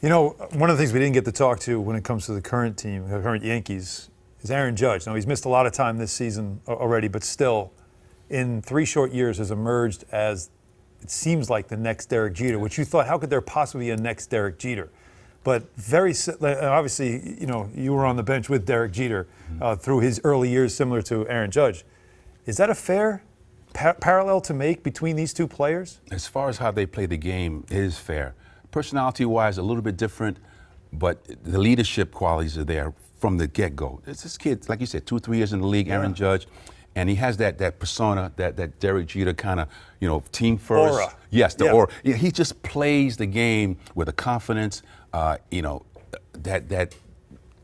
You know, one of the things we didn't get to talk to when it comes to the current team, the current Yankees, is Aaron Judge. Now, he's missed a lot of time this season already, but still, in 3 short years, has emerged as, it seems like, the next Derek Jeter, which you thought, how could there possibly be a next Derek Jeter? But obviously, you know, you were on the bench with Derek Jeter through his early years, similar to Aaron Judge. Is that a fair parallel to make between these two players? As far as how they play the game, it is fair. Personality-wise, a little bit different, but the leadership qualities are there from the get-go. It's this kid, like you said, 2 or 3 years in the league, Aaron Judge, and he has that persona, that Derek Jeter kind of, you know, team first. Aura. Yes, the aura. He just plays the game with a confidence, you know, that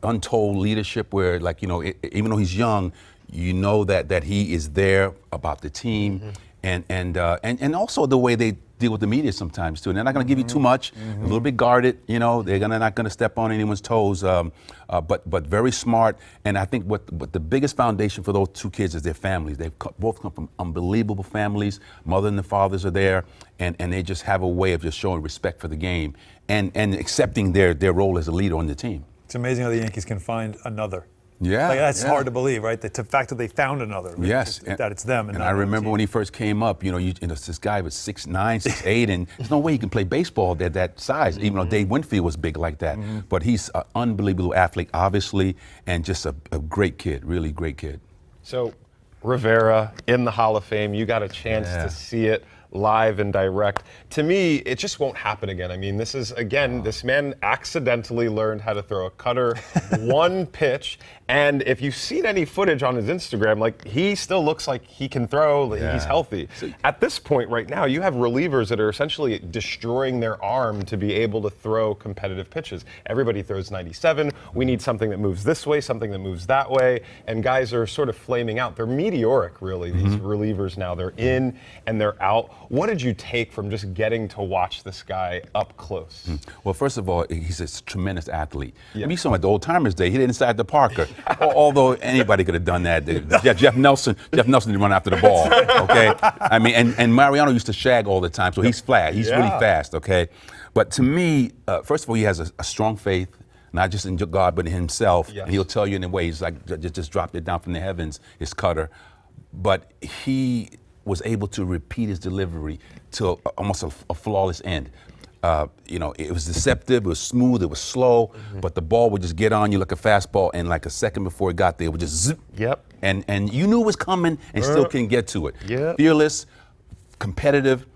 untold leadership where, like, you know, even though he's young, you know that he is there about the team, and also the way they deal with the media sometimes too. And they're not going to give you too much, a little bit guarded. You know, they're not going to step on anyone's toes, but very smart. And I think what the biggest foundation for those 2 kids is their families. They've both come from unbelievable families. Mother and the fathers are there, and they just have a way of just showing respect for the game and accepting their role as a leader on the team. It's amazing how the Yankees can find another. Yeah, like, that's hard to believe, right? The fact that they found another. Yes, that it's them. And I remember when he first came up, you know, this guy was 6'9", 6'8", and there's no way he can play baseball at that size, even though Dave Winfield was big like that. But he's an unbelievable athlete, obviously, and just a great kid, really great kid. So, Rivera in the Hall of Fame, you got a chance to see it live and direct. To me, it just won't happen again. I mean, this is, again, this man accidentally learned how to throw a cutter, 1 pitch, and if you've seen any footage on his Instagram, like, he still looks like he can throw, he's healthy. At this point right now, you have relievers that are essentially destroying their arm to be able to throw competitive pitches. Everybody throws 97. We need something that moves this way, something that moves that way, and guys are sort of flaming out. They're meteoric, really, these relievers now. They're in and they're out. What did you take from just getting to watch this guy up close? Well, first of all, he's a tremendous athlete. I mean, you saw him at the Old Timers Day. He did inside the Parker. Although anybody could have done that. Jeff Nelson didn't run after the ball. Okay, I mean, and Mariano used to shag all the time, so he's flat. He's really fast. Okay, but to me, first of all, he has a strong faith. Not just in God, but in himself. And he'll tell you in a way, he's like, just dropped it down from the heavens, his cutter. But he was able to repeat his delivery to almost a flawless end. You know, it was deceptive, it was smooth, it was slow, but the ball would just get on you like a fastball, and like a second before it got there, it would just zip. And you knew it was coming and still couldn't get to it. Fearless, competitive,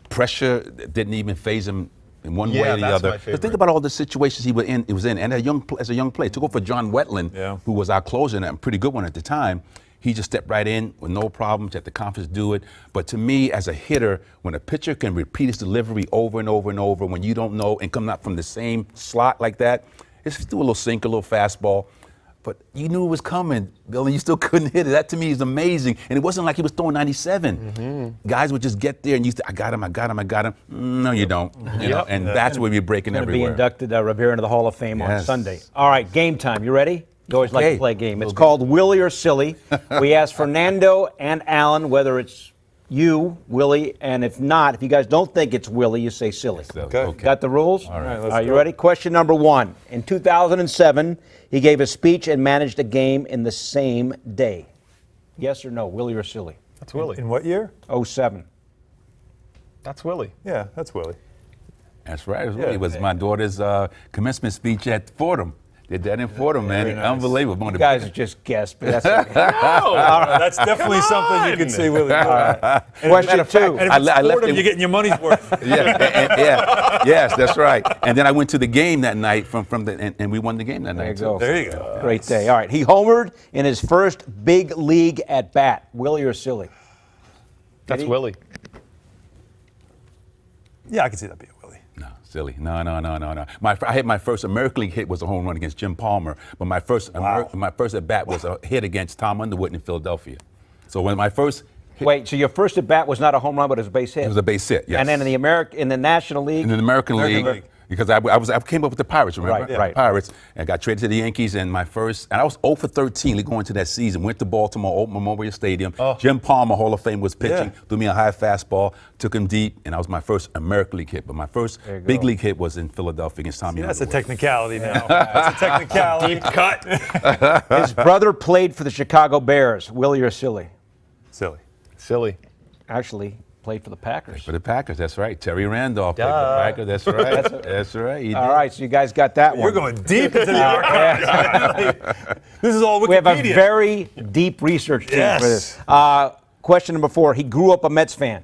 pressure didn't even faze him in one way or the other. But think about all the situations he was in. And as a young player, took over for John Wetland, who was our closer and a pretty good one at the time. He just stepped right in with no problems, had the confidence to do it. But to me, as a hitter, when a pitcher can repeat his delivery over and over and over, when you don't know and come out from the same slot like that, it's just do a little sinker, a little fastball. But you knew it was coming, Bill, and you still couldn't hit it. That to me is amazing. And it wasn't like he was throwing 97. Guys would just get there and you say, I got him. No, you don't. You know? And that's where we're breaking everywhere. Be inducted, Rivera, into the Hall of Fame on Sunday. All right, game time. You ready? You always like to play a game. It's called Willie or Silly. We ask Fernando and Alan whether it's you, Willie, and if not, if you guys don't think it's Willie, you say silly. Okay. Got the rules? All right, Are you ready? Question number 1. In 2007, he gave a speech and managed a game in the same day. Yes or no, Willie or silly? That's Willie. In what year? 07. That's Willie. Yeah, that's Willie. That's right. It was my daughter's commencement speech at Fordham. Did that in Fordham, man. Nice. Unbelievable. You guys just guessed, but that's okay. That's definitely something you can say, Willie. Question 2. And if it's Fordham, you're getting your money's worth. Yes, that's right. And then I went to the game that night and we won the game that night too. There you go. Great day. All right, he homered in his first big league at bat. Willie or silly? That's Willie. Yeah, I can see that being Willie. No, silly. No. I hit my first American League hit was a home run against Jim Palmer, but my first at bat was a hit against Tom Underwood in Philadelphia. So when my first Wait, so your first at bat was not a home run, but it was a base hit? It was a base hit, yes. And then in the National League? In the American League. because I came up with the Pirates, remember? Right, right. Pirates, and got traded to the Yankees, and I was 0 for 13 going into that season. Went to Baltimore, Old Memorial Stadium. Jim Palmer, Hall of Fame, was pitching. Threw me a high fastball, took him deep, and that was my first American League hit. But my first big league hit was in Philadelphia against Tommy That's a Underwood. technicality now. That's a technicality. Deep cut. His brother played for the Chicago Bears. Willie or Silly? Silly. Silly. Actually, played for the Packers. For the Packers, that's right. Terry Randolph played for the Packers, that's right. That's right. He All did. right, so you guys got that one. You're going deep into the archive. This is all Wikipedia. We have a very deep research team for this. Question number 4. He grew up a Mets fan.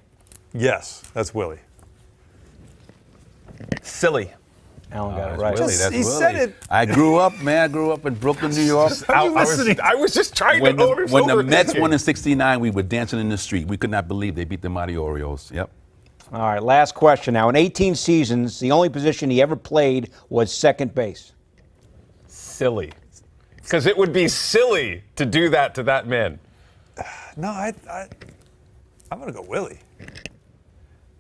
Yes, that's Willie. Silly. Alan got it That's right. Willie, that's He Willie. said it. I grew up in Brooklyn, New York. I was just trying When to overthink. the Mets won in '69, we were dancing in the street. We could not believe they beat the mighty Orioles. Yep. All right, last question now. In 18 seasons, the only position he ever played was second base. Silly. Because it would be silly to do that to that man. No, I'm going to go Willie.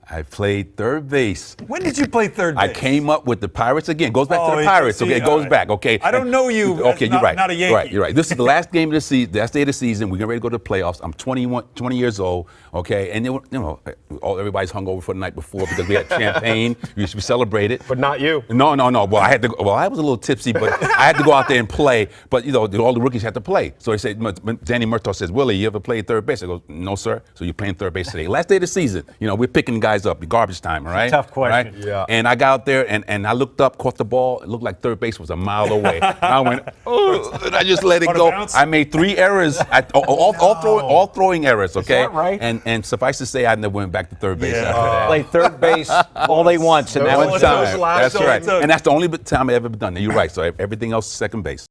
I played third base. When did you play third base? I came up with the Pirates again. Goes back Oh, to the yeah, Pirates. see, Okay, it all goes right. back. Okay. I don't know you. Okay, you're right. Not a Yankee. Right, you're right. This is the last game of the season, last day of the season. We're getting ready to go to the playoffs. I'm 20 years old. Okay, and everybody's hungover for the night before because we had champagne. We celebrated. But not you. No. Well, I had to. Well, I was a little tipsy, but I had to go out there and play. But all the rookies had to play. So they said, Danny Murtaugh says, Willie, you ever played third base? I go, no, sir. So you're playing third base today. Last day of the season. We're picking guys up. Garbage time, all right? Tough question. Right? Yeah. And I got out there and I looked up, caught the ball. It looked like third base was a mile away. I went, oh, and I just let it On a go. bounce? I made 3 errors, all throwing errors. Okay. that right? And suffice to say, I never went back to third base Yeah. after that. Played third base all they want, and that One was time. time. last That's right. took. And that's the only time I've ever done that. You're right. So everything else is second base.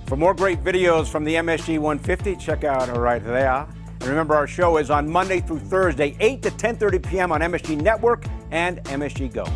For more great videos from the MSG 150, check out right there. And remember, our show is on Monday through Thursday, 8 to 10:30 p.m. on MSG Network and MSG Go.